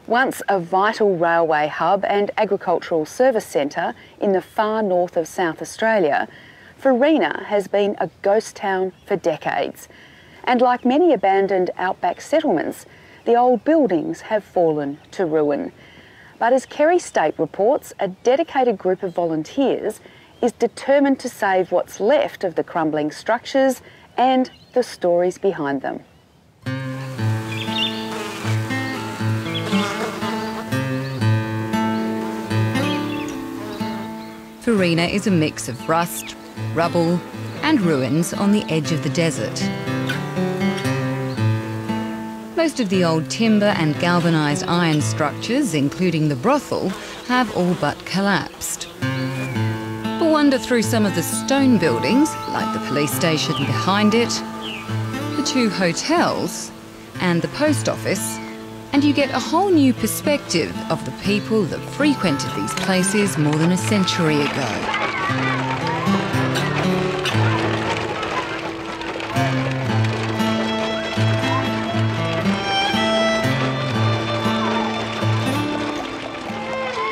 Once a vital railway hub and agricultural service centre in the far north of South Australia, Farina has been a ghost town for decades. And like many abandoned outback settlements, the old buildings have fallen to ruin. But as Kerry Staight reports, a dedicated group of volunteers is determined to save what's left of the crumbling structures and the stories behind them. Farina is a mix of rust, rubble and ruins on the edge of the desert. Most of the old timber and galvanised iron structures, including the brothel, have all but collapsed. But wander through some of the stone buildings, like the police station behind it, the 2 hotels and the post office, and you get a whole new perspective of the people that frequented these places more than a century ago.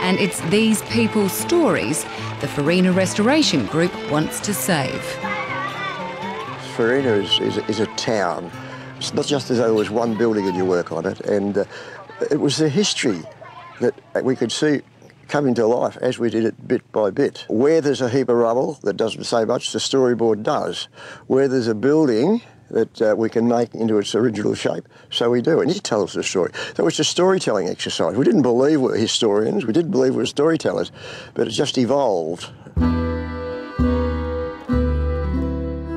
And it's these people's stories the Farina Restoration Group wants to save. Farina is a town. It's not just as though there was one building and you work on it, and it was the history that we could see come into life as we did it bit by bit. Where there's a heap of rubble that doesn't say much, the storyboard does. Where there's a building that we can make into its original shape, so we do, and it tells the story. So it's a storytelling exercise. We didn't believe we were historians, we didn't believe we were storytellers, but it just evolved.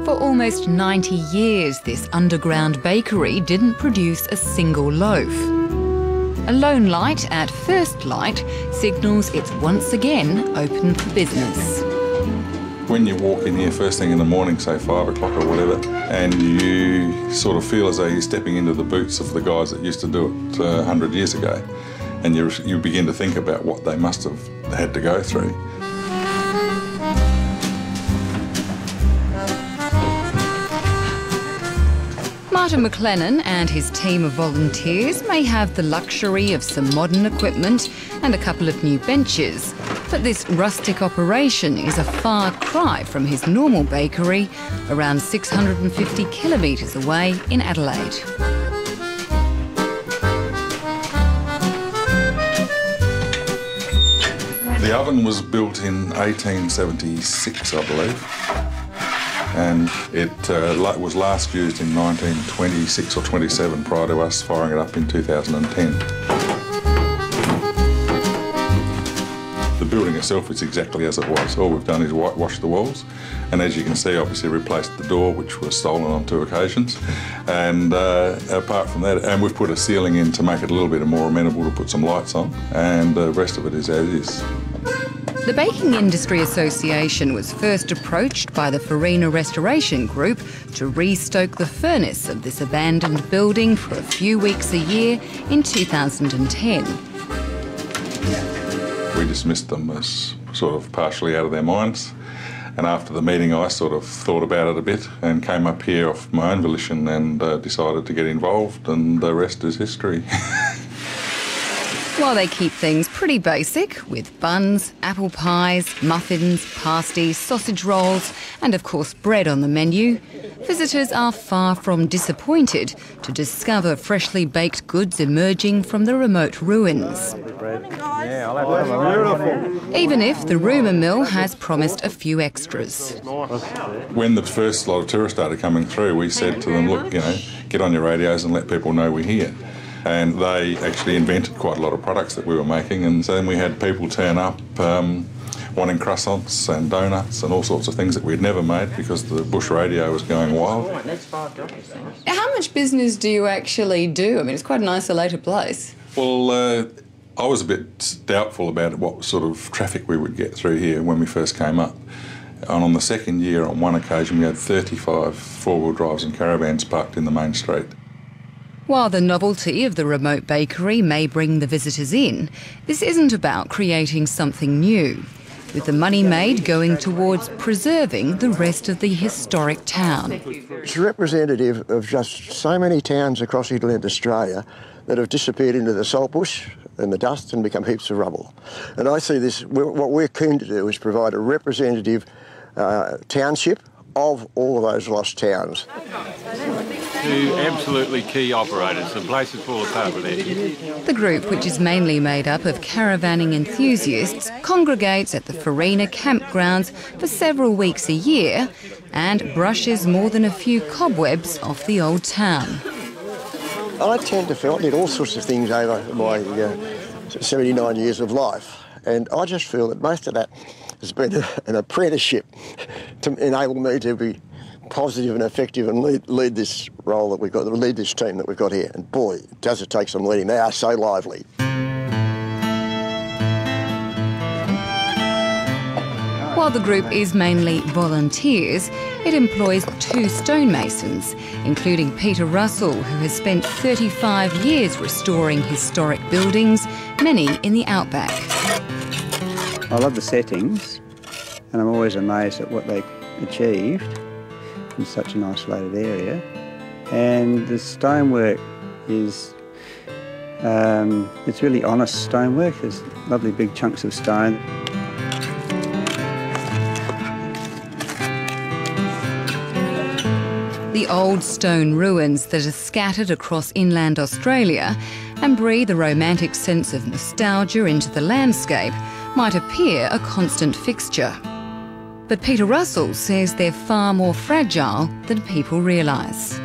For almost 90 years, this underground bakery didn't produce a single loaf. A lone light at first light signals it's once again open for business. When you walk in here first thing in the morning, say 5 o'clock or whatever, and you sort of feel as though you're stepping into the boots of the guys that used to do it 100 years ago, and you begin to think about what they must have had to go through. Martin McLennan and his team of volunteers may have the luxury of some modern equipment and a couple of new benches, but this rustic operation is a far cry from his normal bakery around 650 kilometres away in Adelaide. The oven was built in 1876, I believe. And it was last used in 1926 or 27 prior to us firing it up in 2010. The building itself is exactly as it was. All we've done is whitewash the walls, and as you can see, obviously replaced the door, which was stolen on 2 occasions. And apart from that, and we've put a ceiling in to make it a little bit more amenable to put some lights on, and the rest of it is as is. The Baking Industry Association was first approached by the Farina Restoration Group to restoke the furnace of this abandoned building for a few weeks a year in 2010. We dismissed them as sort of partially out of their minds, and after the meeting I sort of thought about it a bit and came up here off my own volition and decided to get involved, and the rest is history. While they keep things pretty basic, with buns, apple pies, muffins, pasties, sausage rolls and of course bread on the menu, visitors are far from disappointed to discover freshly baked goods emerging from the remote ruins. Even if the rumour mill has promised a few extras. When the first lot of tourists started coming through, we said to them, look, get on your radios and let people know we're here. And they actually invented quite a lot of products that we were making, and so then we had people turn up wanting croissants and donuts and all sorts of things that we'd never made because the bush radio was going wild. How much business do you actually do? I mean, it's quite an isolated place. Well, I was a bit doubtful about what sort of traffic we would get through here when we first came up. And on the second year, on one occasion, we had 35 four-wheel drives and caravans parked in the main street. While the novelty of the remote bakery may bring the visitors in, this isn't about creating something new, with the money made going towards preserving the rest of the historic town. It's representative of just so many towns across inland Australia that have disappeared into the saltbush in the dust and become heaps of rubble. And I see this, what we're keen to do is provide a representative township of all of those lost towns. Two absolutely key operators. The place is full apart with that. The group, which is mainly made up of caravanning enthusiasts, congregates at the Farina campgrounds for several weeks a year and brushes more than a few cobwebs off the old town. I tend to feel I did all sorts of things over my 79 years of life, and I just feel that most of that has been an apprenticeship to enable me to be positive and effective and lead this role that we've got, lead this team that we've got here. And boy, does it take some leading. They are so lively. While the group is mainly volunteers, it employs 2 stonemasons, including Peter Russell, who has spent 35 years restoring historic buildings, many in the Outback. I love the settings, and I'm always amazed at what they achieved in such an isolated area. And the stonework is, it's really honest stonework. There's lovely big chunks of stone. The old stone ruins that are scattered across inland Australia and breathe a romantic sense of nostalgia into the landscape might appear a constant fixture. But Peter Russell says they're far more fragile than people realise.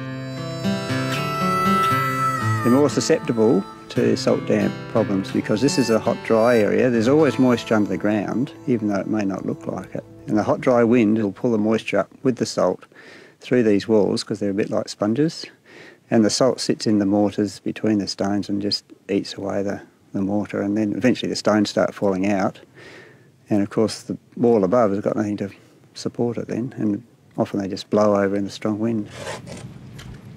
They're more susceptible to salt damp problems because this is a hot dry area. There's always moisture under the ground, even though it may not look like it. And the hot dry wind will pull the moisture up with the salt through these walls because they're a bit like sponges. And the salt sits in the mortars between the stones and just eats away the mortar, and then eventually the stones start falling out. And of course the wall above has got nothing to support it then, and often they just blow over in the strong wind.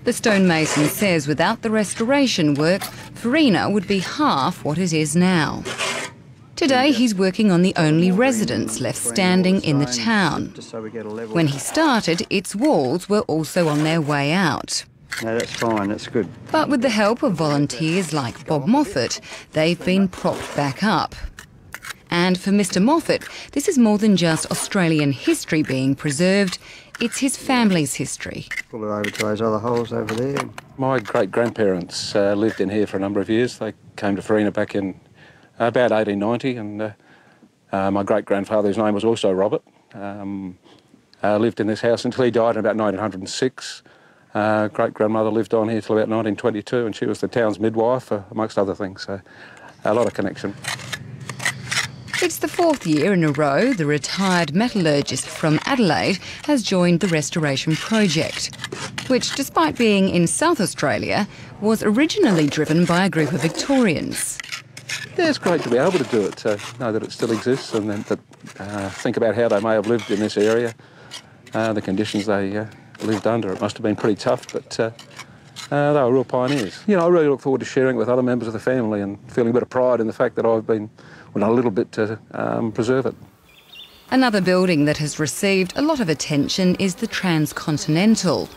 The stonemason says without the restoration work, Farina would be half what it is now. Today he's working on the only residence left standing in the town. When he started, its walls were also on their way out. No, that's fine, that's good. But with the help of volunteers like Bob Moffatt, they've been propped back up. And for Mr Moffatt, this is more than just Australian history being preserved, it's his family's history. Pull it over to those other holes over there. My great-grandparents lived in here for a number of years. They came to Farina back in about 1890, and my great-grandfather's name was also Robert. Lived in this house until he died in about 1906. Great-grandmother lived on here till about 1922, and she was the town's midwife, amongst other things, so a lot of connection. It's the 4th year in a row the retired metallurgist from Adelaide has joined the restoration project, which, despite being in South Australia, was originally driven by a group of Victorians. Yeah, it's great to be able to do it, to know that it still exists, and then think about how they may have lived in this area, the conditions they lived under. It must have been pretty tough, but they were real pioneers. You know, I really look forward to sharing it with other members of the family and feeling a bit of pride in the fact that I've been done a little bit to preserve it. Another building that has received a lot of attention is the Transcontinental.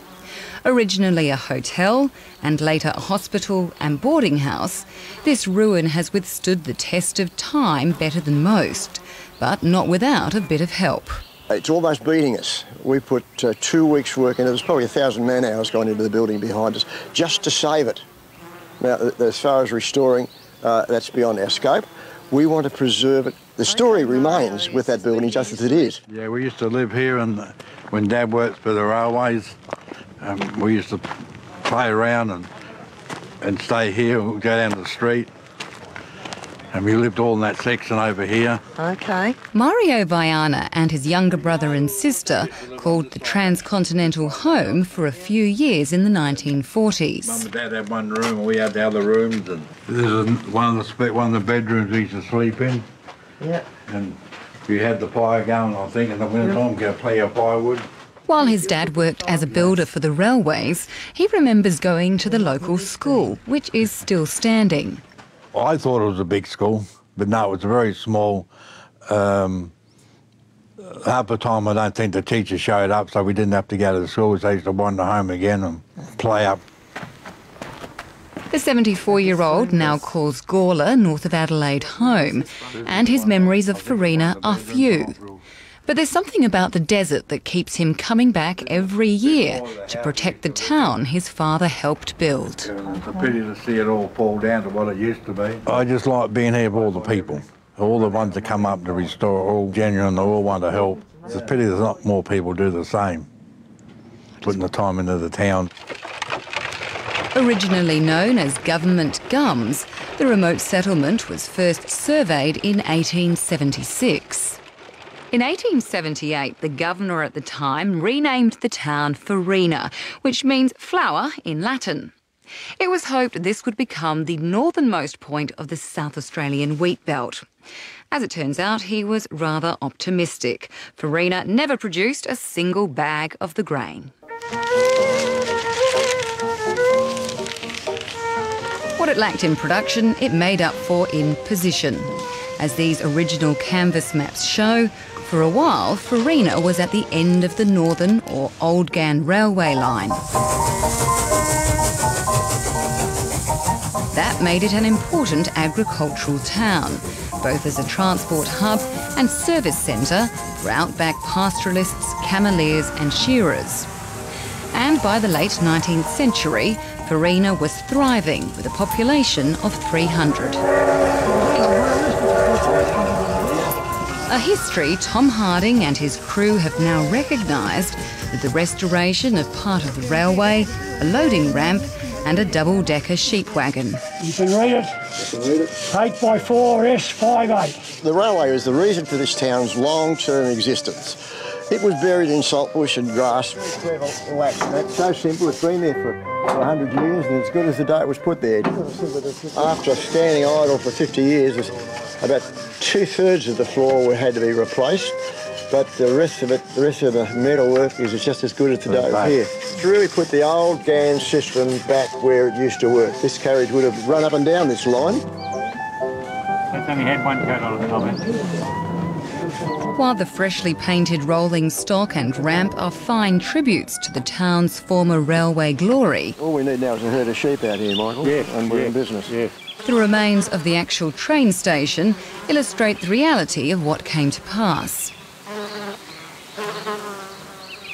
Originally a hotel and later a hospital and boarding house, this ruin has withstood the test of time better than most, but not without a bit of help. It's almost beating us. We put 2 weeks' work in it. There's probably 1,000 man-hours gone into the building behind us just to save it. Now, as far as restoring, that's beyond our scope. We want to preserve it. The story remains with that building just as it is. Yeah, we used to live here, and when Dad worked for the railways, we used to play around and stay here. We'd go down to the street, and we lived all in that section over here. Okay. Mario Viana and his younger brother and sister called the Transcontinental home for a few years in the 1940s. Mum and Dad had one room, and we had the other rooms, and this is one of the bedrooms we used to sleep in. Yeah. And we had the fire going, I think, in the winter time, get plenty of firewood. While his dad worked as a builder for the railways, he remembers going to the local school, which is still standing. I thought it was a big school, but no, it was very small. Half the time I don't think the teacher showed up, so we didn't have to go to the school. They used to wander home again and play up The 74-year-old now calls Gawler, north of Adelaide, home, and his memories of Farina are few. But there's something about the desert that keeps him coming back every year to protect the town his father helped build. It's a pity to see it all fall down to what it used to be. I just like being here with all the people. All the ones that come up to restore, all genuine, they all want to help. It's a pity there's not more people do the same, putting the time into the town. Originally known as Government Gums, the remote settlement was first surveyed in 1876. In 1878, the governor at the time renamed the town Farina, which means flour in Latin. It was hoped this would become the northernmost point of the South Australian wheat belt. As it turns out, he was rather optimistic. Farina never produced a single bag of the grain. What it lacked in production, it made up for in position. As these original canvas maps show, for a while, Farina was at the end of the Northern or Old Ghan railway line. That made it an important agricultural town, both as a transport hub and service centre for outback pastoralists, cameleers and shearers. And by the late 19th century, Farina was thriving with a population of 300. A history Tom Harding and his crew have now recognised with the restoration of part of the railway, a loading ramp and a double-decker sheep wagon. You can read it. 8x4 S58. The railway was the reason for this town's long-term existence. It was buried in saltbush and grass. It's so simple, it's been there for 100 years and as good as the day it was put there. After standing idle for 50 years, about 2/3 of the floor had to be replaced, but the rest of the metalwork is just as good as today here. To really put the old Ghan system back where it used to work. This carriage would have run up and down this line. It's only had one coat on the top end. While the freshly painted rolling stock and ramp are fine tributes to the town's former railway glory. All we need now is a herd of sheep out here, Michael, and we're in business. Yeah. The remains of the actual train station illustrate the reality of what came to pass.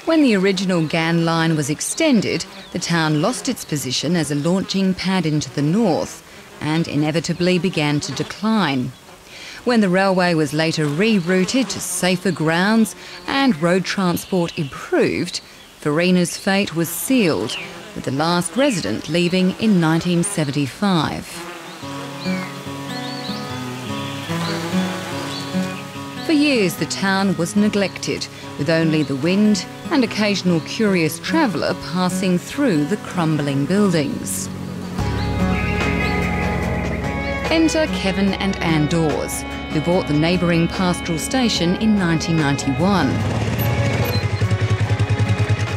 When the original Ghan line was extended, the town lost its position as a launching pad into the north and inevitably began to decline. When the railway was later rerouted to safer grounds and road transport improved, Farina's fate was sealed, with the last resident leaving in 1975. For years, the town was neglected, with only the wind and occasional curious traveller passing through the crumbling buildings. Enter Kevin and Ann Dawes, who bought the neighbouring pastoral station in 1991.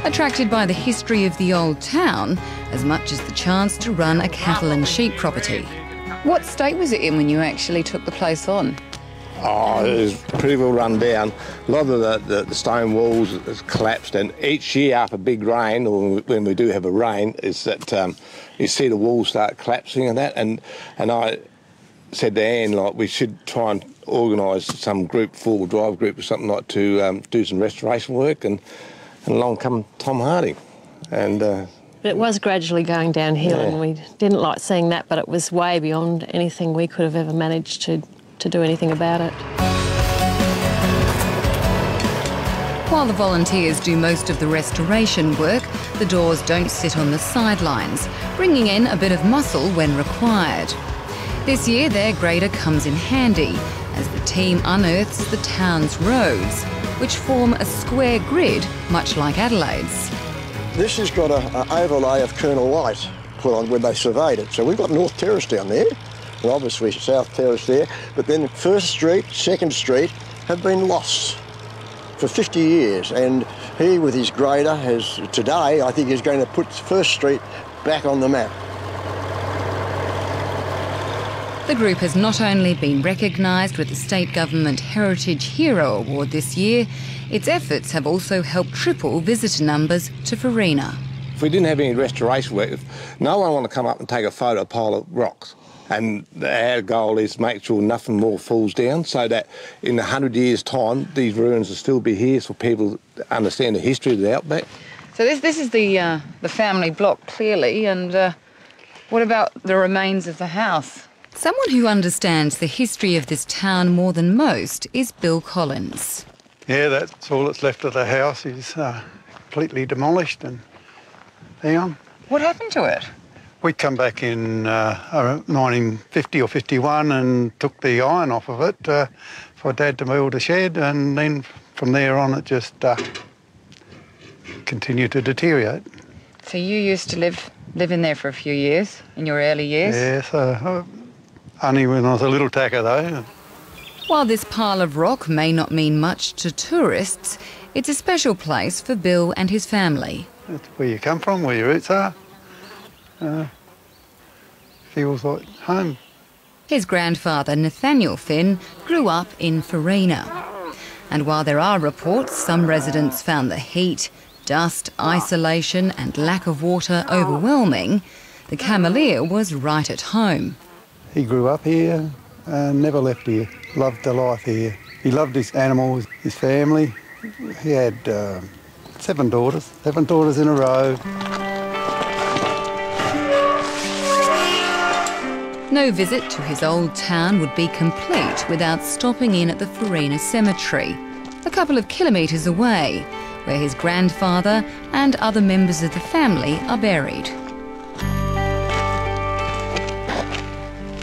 Attracted by the history of the old town, as much as the chance to run a cattle and sheep property. What state was it in when you actually took the place on? Oh, it was pretty well run down. A lot of the stone walls has collapsed, and each year after big rain, or when we do have a rain, is that you see the walls start collapsing and that. And I said to Anne, like, we should try and organise some group, four-wheel drive group or something like to do some restoration work, and along come Tom Harding. And it was gradually going downhill, and we didn't like seeing that, but it was way beyond anything we could have ever managed to do anything about it. While the volunteers do most of the restoration work, the Dawes don't sit on the sidelines, bringing in a bit of muscle when required. This year, their grader comes in handy as the team unearths the town's roads, which form a square grid, much like Adelaide's. This has got an overlay of Colonel White put on when they surveyed it. So we've got North Terrace down there, and obviously South Terrace there, but then First Street, Second Street have been lost for 50 years, and he with his grader has today, I think, is going to put First Street back on the map. The group has not only been recognised with the State Government Heritage Hero Award this year, its efforts have also helped triple visitor numbers to Farina. If we didn't have any restoration work, no one want to come up and take a photo of a pile of rocks. And our goal is to make sure nothing more falls down so that in 100 years' time, these ruins will still be here so people understand the history of the Outback. So this is the family block, clearly, and what about the remains of the house? Someone who understands the history of this town more than most is Bill Collins. Yeah, that's all that's left of the house is completely demolished and down. What happened to it? We come back in 1950 or 51 and took the iron off of it for Dad to build a shed, and then from there on it just continued to deteriorate. So you used to live in there for a few years, in your early years? Yes, only when I was a little tacker though. While this pile of rock may not mean much to tourists, it's a special place for Bill and his family. That's where you come from, where your roots are. Feels like home. His grandfather, Nathaniel Finn, grew up in Farina. And while there are reports some residents found the heat, dust, isolation and lack of water overwhelming, the Cameleer was right at home. He grew up here and never left here. Loved the life here. He loved his animals, his family. He had 7 daughters in a row. No visit to his old town would be complete without stopping in at the Farina cemetery, a couple of kilometres away, where his grandfather and other members of the family are buried.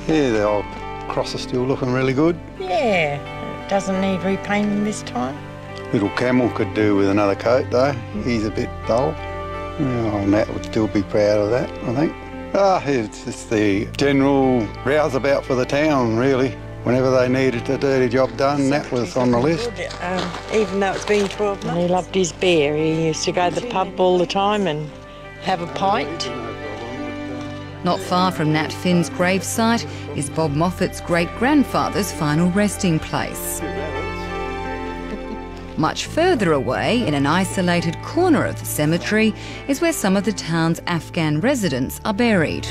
Yeah, the old cross is still looking really good. Yeah, it doesn't need repainting this time. Little Camel could do with another coat though. He's a bit dull. Oh, Nat would still be proud of that, I think. It's just the general rouseabout for the town, really. Whenever they needed a dirty job done, that was on the list. Even though it's been 12 months. He loved his beer. He used to go to the pub all the time and have a pint. Not far from Nat Finn's gravesite is Bob Moffatt's great-grandfather's final resting place. Much further away, in an isolated corner of the cemetery, is where some of the town's Afghan residents are buried.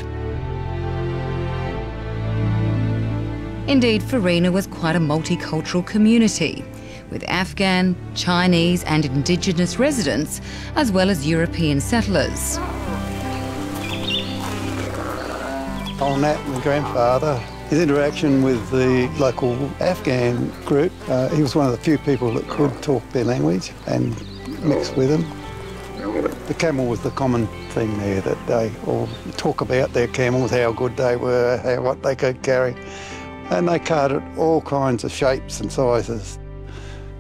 Indeed, Farina was quite a multicultural community, with Afghan, Chinese and Indigenous residents, as well as European settlers. Old Nat, my grandfather, his interaction with the local Afghan group, he was one of the few people that could talk their language and mix with them. The camel was the common thing there, that they all talk about their camels, how good they were, what they could carry. And they carted all kinds of shapes and sizes.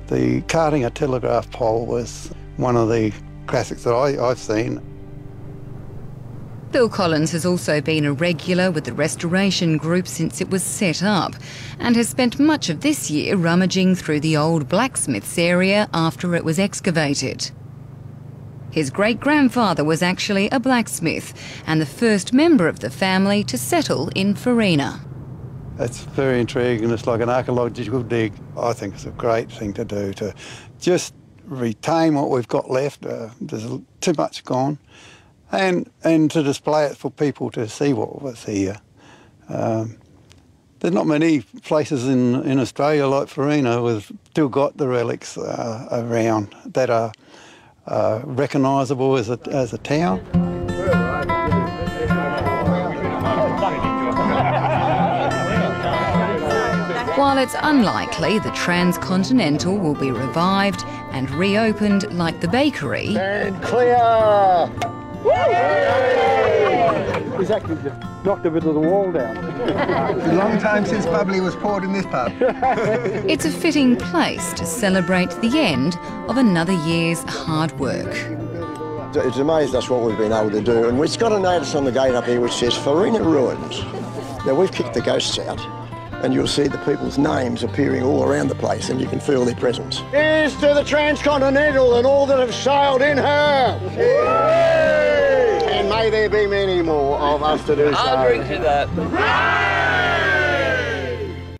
The carting a telegraph pole was one of the classics that I've seen. Bill Collins has also been a regular with the restoration group since it was set up, and has spent much of this year rummaging through the old blacksmiths area after it was excavated. His great-grandfather was actually a blacksmith and the first member of the family to settle in Farina. It's very intriguing. It's like an archaeological dig. I think it's a great thing to do, to just retain what we've got left. There's too much gone. And to display it for people to see what was here. There's not many places in Australia like Farina with still got the relics around that are recognisable as a town. While it's unlikely the Transcontinental will be revived and reopened like the bakery, Clear! He's actually just knocked a bit of the wall down. It's a long time since bubbly was poured in this pub. it's a fitting place to celebrate the end of another year's hard work. It's amazed us what we've been able to do, and it's got a notice on the gate up here which says Farina Ruins. Now we've kicked the ghosts out, and you'll see the people's names appearing all around the place, and you can feel their presence. Here's to the Transcontinental and all that have sailed in her! And may there be many more of us to do so. I'll agree to that.